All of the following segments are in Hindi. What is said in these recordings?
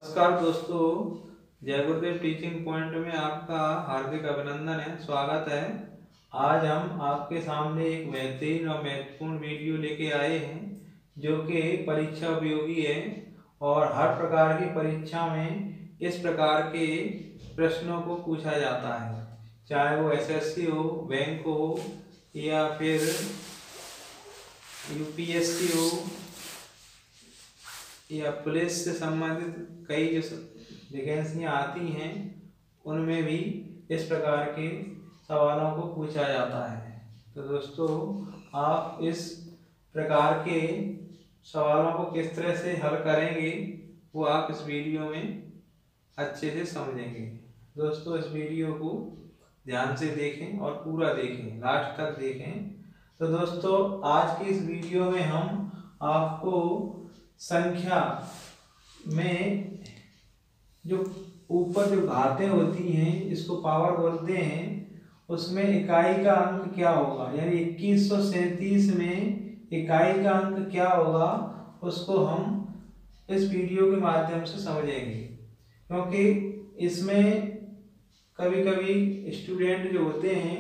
नमस्कार दोस्तों, जय गुरुदेव टीचिंग पॉइंट में आपका हार्दिक अभिनंदन है, स्वागत है। आज हम आपके सामने एक बेहतरीन और महत्वपूर्ण वीडियो लेके आए हैं जो कि परीक्षा उपयोगी है और हर प्रकार की परीक्षा में इस प्रकार के प्रश्नों को पूछा जाता है, चाहे वो एसएससी हो, बैंक हो या फिर यूपीएससी हो या पुलिस से संबंधित कई जो वैकेंसियाँ आती हैं उनमें भी इस प्रकार के सवालों को पूछा जाता है। तो दोस्तों, आप इस प्रकार के सवालों को किस तरह से हल करेंगे वो आप इस वीडियो में अच्छे से समझेंगे। दोस्तों, इस वीडियो को ध्यान से देखें और पूरा देखें, लास्ट तक देखें। तो दोस्तों, आज की इस वीडियो में हम आपको संख्या में जो ऊपर जो घातें होती हैं, इसको पावर बोलते हैं, उसमें इकाई का अंक क्या होगा, यानी 2137 में इकाई का अंक क्या होगा, उसको हम इस वीडियो के माध्यम से समझेंगे। क्योंकि इसमें कभी कभी स्टूडेंट जो होते हैं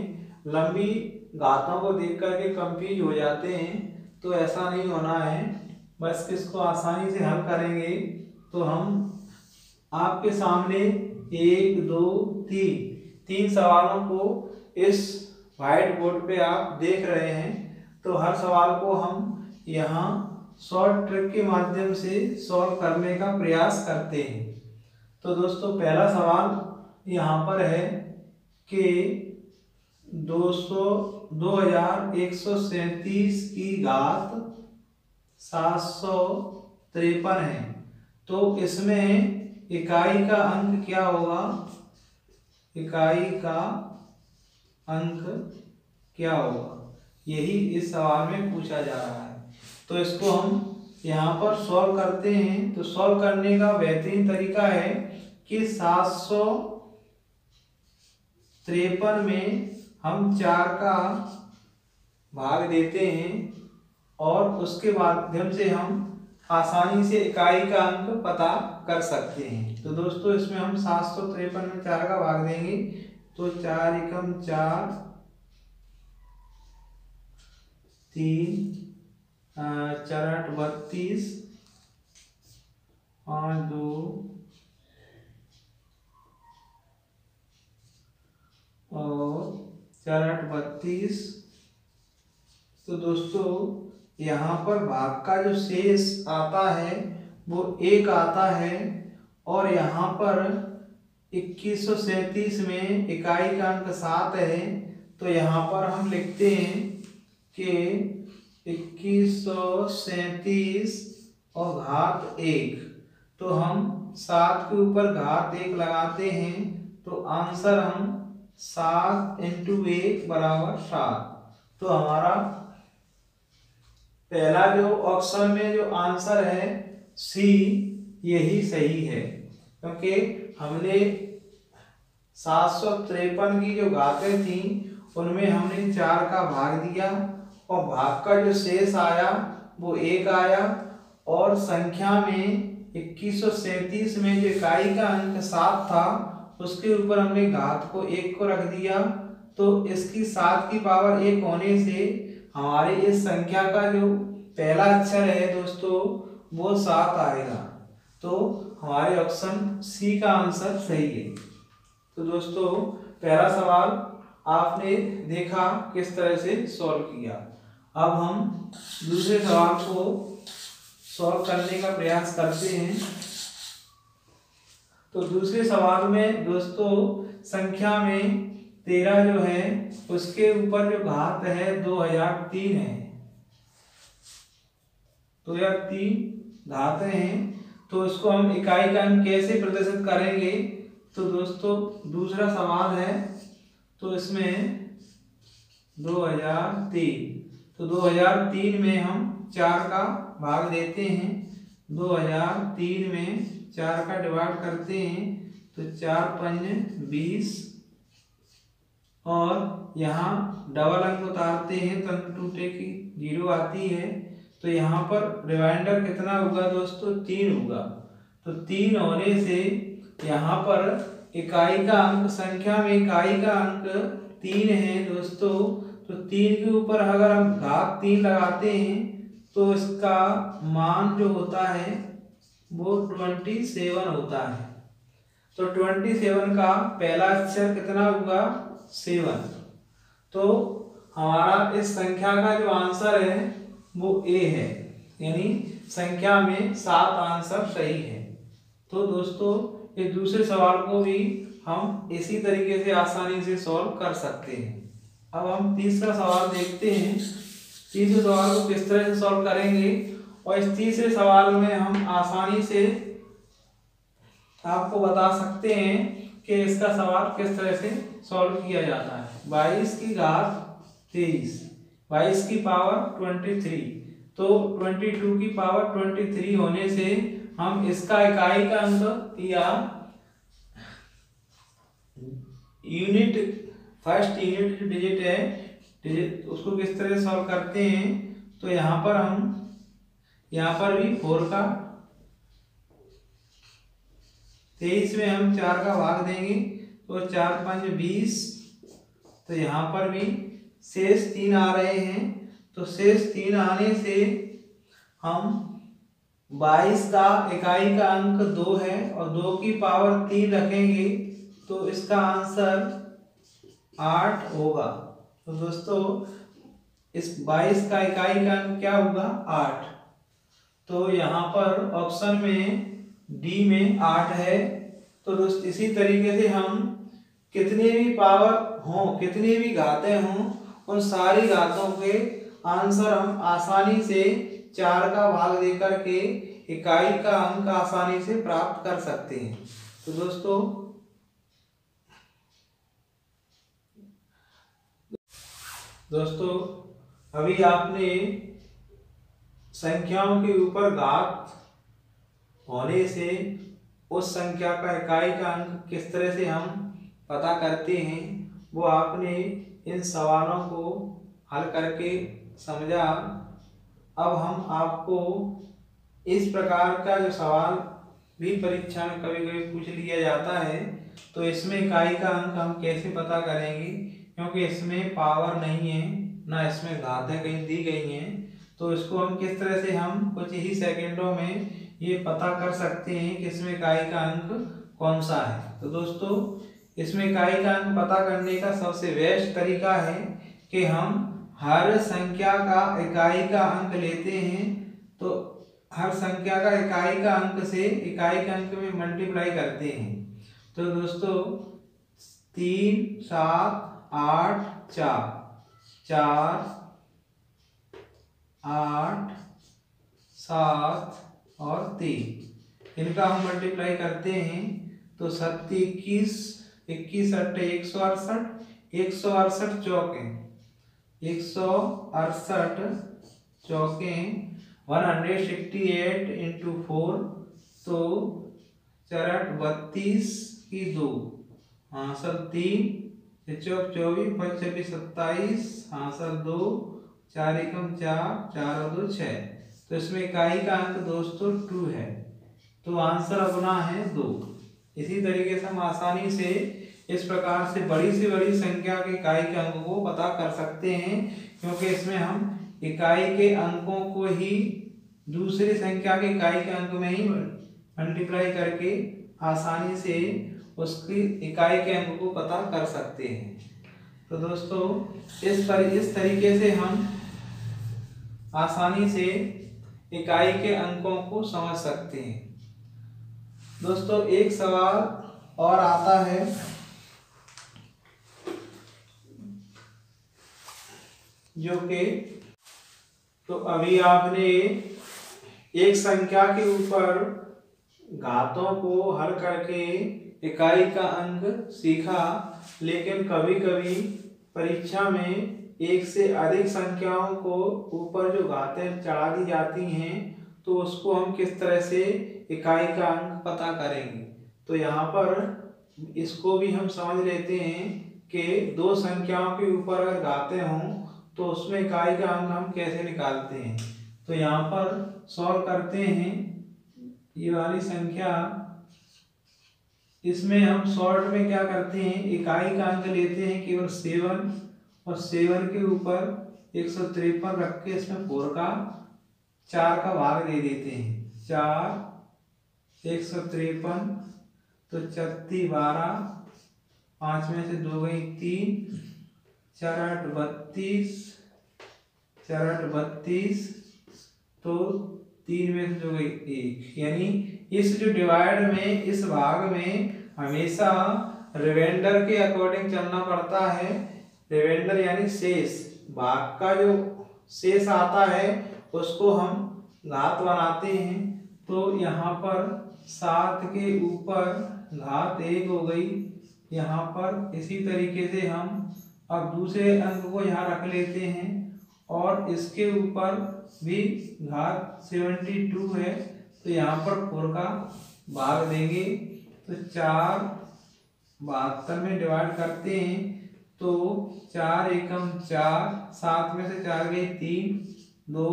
लंबी घातों को देख करके कंफ्यूज हो जाते हैं, तो ऐसा नहीं होना है। बस इसको आसानी से हल करेंगे। तो हम आपके सामने 1, 2, 3 सवालों को इस व्हाइट बोर्ड पे आप देख रहे हैं। तो हर सवाल को हम यहाँ शॉर्ट ट्रिक के माध्यम से सॉल्व करने का प्रयास करते हैं। तो दोस्तों, पहला सवाल यहाँ पर है कि 2137 की घात 753 है, तो इसमें इकाई का अंक क्या होगा, इकाई का अंक क्या होगा, यही इस सवाल में पूछा जा रहा है। तो इसको हम यहाँ पर सॉल्व करते हैं। तो सॉल्व करने का बेहतरीन तरीका है कि 753 में हम 4 का भाग देते हैं और उसके माध्यम से हम आसानी से इकाई का अंक पता कर सकते हैं। तो दोस्तों, इसमें हम 753 में 4 का भाग देंगे तो 4 एकम 4, 3 4 8 32, 5 2 और 4 8 32। तो दोस्तों, यहाँ पर भाग का जो शेष आता है वो 1 आता है और यहाँ पर 2137 में इकाई का अंक 7 है। तो यहाँ पर हम लिखते हैं कि 2137 और घात 1। तो हम 7 के ऊपर घात 1 लगाते हैं तो आंसर हम 7 × 1 = 7। तो हमारा पहला जो ऑप्शन में जो आंसर है सी, यही सही है। क्योंकि हमने 753 की जो घातें थी उनमें हमने 4 का भाग दिया और भाग का जो शेष आया वो 1 आया, और संख्या में 2137 में जो इकाई का अंक 7 था उसके ऊपर हमने घात को 1 को रख दिया। तो इसकी 7 की पावर 1 होने से हमारे इस संख्या का जो पहला अक्षर है दोस्तों वो 7 आएगा। तो हमारे ऑप्शन सी का आंसर सही है। तो दोस्तों, पहला सवाल आपने देखा किस तरह से सॉल्व किया। अब हम दूसरे सवाल को सॉल्व करने का प्रयास करते हैं। तो दूसरे सवाल में दोस्तों संख्या में 13 जो है उसके ऊपर जो घात है 2003 है। 2003 घातें हैं, तो इसको हम इकाई का अंक कैसे प्रदर्शित करेंगे। तो दोस्तों, दूसरा सवाल है तो इसमें 2003, तो 2003 में हम 4 का भाग देते हैं। 2003 में 4 का डिवाइड करते हैं तो 4 × 5 = 20 और यहाँ डबल अंक उतारते हैं तो अंक टूटे की 0 आती है। तो यहाँ पर रिमाइंडर कितना होगा दोस्तों, 3 होगा। तो 3 होने से यहाँ पर इकाई का अंक, संख्या में इकाई का अंक 3 है दोस्तों। तो 3 के ऊपर अगर हम घात 3 लगाते हैं तो इसका मान जो होता है वो 27 होता है। तो 27 का पहला अक्षर कितना होगा? 7। तो हमारा इस संख्या का जो आंसर है वो ए है, यानी संख्या में 7 आंसर सही है। तो दोस्तों इस दूसरे सवाल को भी हम इसी तरीके से आसानी से सॉल्व कर सकते हैं। अब हम तीसरा सवाल देखते हैं, तीसरे सवाल को किस तरह से सॉल्व करेंगे। और इस तीसरे सवाल में हम आसानी से आपको बता सकते हैं कि इसका सवाल किस तरह से सॉल्व किया जाता है। 22 की घात 23, 22 की पावर 23, तो 22 की पावर 23 होने से हम इसका इकाई का अंक या यूनिट, फर्स्ट यूनिट जो डिजिट है, डिजिट उसको किस तरह सॉल्व करते हैं। तो यहाँ पर हम भी 4 का 23 में हम 4 का भाग देंगे तो 4 5 20। तो यहाँ पर भी शेष 3 आ रहे हैं। तो शेष 3 आने से हम 22 का इकाई का अंक 2 है और 2 की पावर 3 रखेंगे तो इसका आंसर 8 होगा। तो दोस्तों इस 22 का इकाई का अंक क्या होगा? 8। तो यहाँ पर ऑप्शन में डी में 8 है। तो दोस्त इसी तरीके से हम कितने भी पावर हों, कितनी भी घातें हों, उन सारी घातों के आंसर हम आसानी से 4 का भाग देकर के इकाई का अंक आसानी से प्राप्त कर सकते हैं। तो दोस्तों अभी आपने संख्याओं के ऊपर घात होने से उस संख्या का इकाई का अंक किस तरह से हम पता करते हैं वो आपने इन सवालों को हल करके समझा। अब हम आपको इस प्रकार का जो सवाल भी परीक्षा में कभी कभी पूछ लिया जाता है, तो इसमें इकाई का अंक हम कैसे पता करेंगे, क्योंकि इसमें पावर नहीं है ना इसमें घातें कहीं दी गई हैं। तो इसको हम किस तरह से हम कुछ ही सेकंडों में ये पता कर सकते हैं कि इसमें इकाई का अंक कौन सा है। तो दोस्तों इसमें इकाई का अंक पता करने का सबसे बेस्ट तरीका है कि हम हर संख्या का इकाई का अंक लेते हैं। तो हर संख्या का इकाई का अंक से इकाई के अंक में मल्टीप्लाई करते हैं। तो दोस्तों 3 7 8 4, 4 8 7 और 3, इनका हम मल्टीप्लाई करते हैं तो 7 21 21 8 168, 168 चौके 168 चौके 168 इंटू 4, तो 4 32 की 2, हासिल 3, 24 24 5 26 27, हासिल 2, 4 एकम 4, 4 और 2 6। तो इसमें इकाई का अंक दोस्तों 2 है। तो आंसर अपना है 2। इसी तरीके से हम आसानी से इस प्रकार से बड़ी संख्या के इकाई के अंक को पता कर सकते हैं, क्योंकि इसमें हम इकाई के अंकों को ही दूसरी संख्या के इकाई के अंक में ही मल्टीप्लाई करके आसानी से उसकी इकाई के अंक को पता कर सकते हैं। तो दोस्तों इस तरीके से हम आसानी से इकाई के अंकों को समझ सकते हैं। दोस्तों एक सवाल और आता है, जो कि तो अभी आपने एक संख्या के ऊपर घातों को हल करके इकाई का अंक सीखा, लेकिन कभी कभी परीक्षा में एक से अधिक संख्याओं को ऊपर जो घातें चढ़ा दी जाती हैं, तो उसको हम किस तरह से इकाई का अंक पता करेंगे। तो यहाँ पर इसको भी हम समझ लेते हैं कि दो संख्याओं के ऊपर अगर घातें हों तो उसमें इकाई का अंक हम कैसे निकालते हैं। तो यहाँ पर सॉल्व करते हैं। ये वाली संख्या, इसमें हम शॉर्ट में क्या करते हैं, इकाई का अंक लेते हैं केवल 7 और 7 के ऊपर 153 रख के इसमें 4 का भाग दे देते हैं। 4 153 तो 34 12, 5 में से 2 गई 3, 4 8 32, 4 8 32, तो 3 में से 2 गई 1। यानी इस जो डिवाइड में, इस भाग में हमेशा रिमाइंडर के अकॉर्डिंग चलना पड़ता है। रिमाइंडर यानी शेष, भाग का जो शेष आता है उसको हम घात बनाते हैं। तो यहाँ पर 7 के ऊपर घात 1 हो गई। यहाँ पर इसी तरीके से हम अब दूसरे अंक को यहाँ रख लेते हैं और इसके ऊपर भी घात 72 है, तो यहाँ पर 4 का भाग देंगे। तो 4 72 में डिवाइड करते हैं तो 4 एकम 4, 7 में से 4 गई 3, 2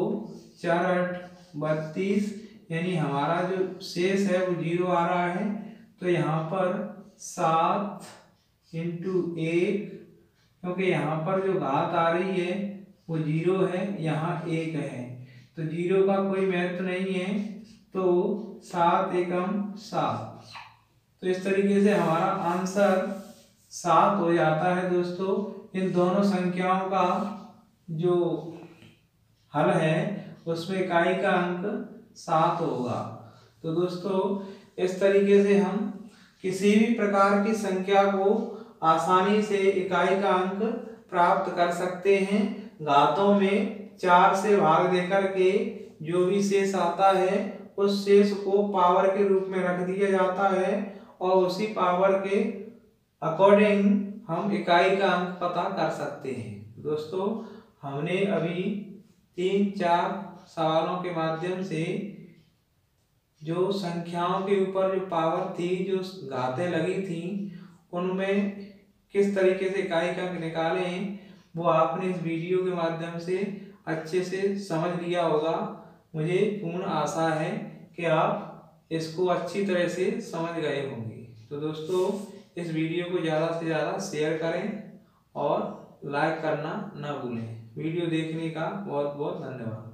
4 8 32, यानी हमारा जो शेष है वो 0 आ रहा है। तो यहाँ पर 7 इंटू 1, क्योंकि यहाँ पर जो घात आ रही है वो 0 है, यहाँ 1 है, तो 0 का कोई महत्व नहीं है, तो 7 एकम 7। तो इस तरीके से हमारा आंसर 7 हो जाता है दोस्तों। इन दोनों संख्याओं का जो हल है उसमें इकाई का अंक 7 होगा। तो दोस्तों इस तरीके से हम किसी भी प्रकार की संख्या को आसानी से इकाई का अंक प्राप्त कर सकते हैं। घातों में 4 से भाग देकर के जो भी शेष आता है उस शेष को पावर के रूप में रख दिया जाता है और उसी पावर के अकॉर्डिंग हम इकाई का अंक पता कर सकते हैं। दोस्तों हमने अभी 3-4 सवालों के माध्यम से जो संख्याओं के ऊपर जो पावर थी, जो घातें लगी थी, उनमें किस तरीके से इकाई का अंक निकालें वो आपने इस वीडियो के माध्यम से अच्छे से समझ लिया होगा। मुझे पूर्ण आशा है कि आप इसको अच्छी तरह से समझ गए होंगे। तो दोस्तों इस वीडियो को ज़्यादा से ज़्यादा शेयर करें और लाइक करना ना भूलें। वीडियो देखने का बहुत बहुत धन्यवाद।